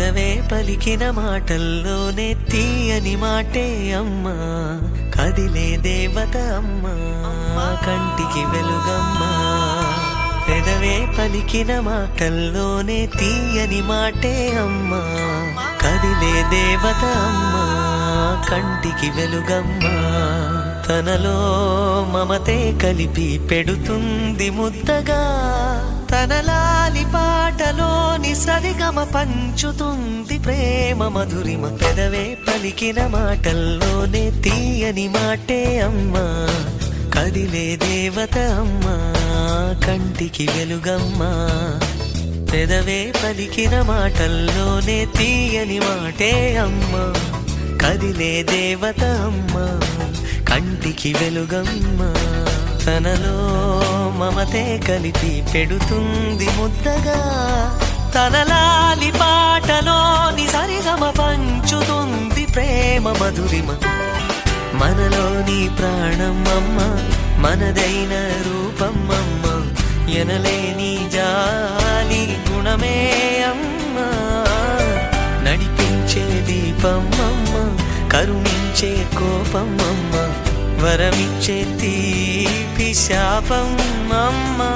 పెదవే పలికిన మాటల్లోనే తీయని మాటే అమ్మా, కదిలే దేవత అమ్మా, కంటికి వెలుగమ్మా. పెదవే పలికిన మాటల్లోనే తీయని మాటే అమ్మా, కదిలే దేవత అమ్మా, కంటికి వెలుగమ్మా. తనలో మమతే కలిపి పెడుతుంది ముద్దగా, తన లాలి పాటలోని సరిగమ పంచుతుంది ప్రేమ మధురిమ. పెదవే పలికిన మాటల్లోనే తీయని మాటే అమ్మా, కదిలే దేవత అమ్మా, కంటికి వెలుగమ్మా. పెదవే పలికిన మాటల్లోనే తీయని మాటే అమ్మా, కదిలే దేవత అమ్మా, కంటికి వెలుగమ్మా. తనలో మమతే కలిపి పెడుతుంది ముద్దగా, తన లాలి పాటలోని సరిగమ పంచుతుంది ప్రేమ మధురిమ. మనలోని ప్రాణం అమ్మ, మనదైన రూపం అమ్మ, ఎనలేని జాలి గుణమే అమ్మ. నడిపించే దీపం అమ్మ, కరుణించే కోపం అమ్మ, వరమిచ్చే తీపి శాపం అమ్మా.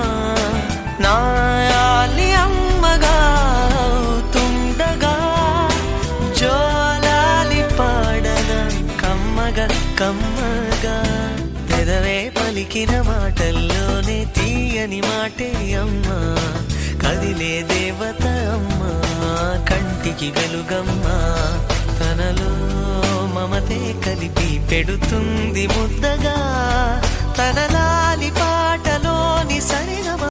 నాయాలి అమ్మగా తుండగా, జోలాలి పాడన కమ్మగా కమ్మగా. పెదవే పలికిన మాటల్లోనే తీయని మాటే అమ్మా, కదిలే దేవత అమ్మా, కంటికి వెలుగమ్మా. తనలో మమతే కలిపి పెడుతుంది ముద్దగా, తన లాలి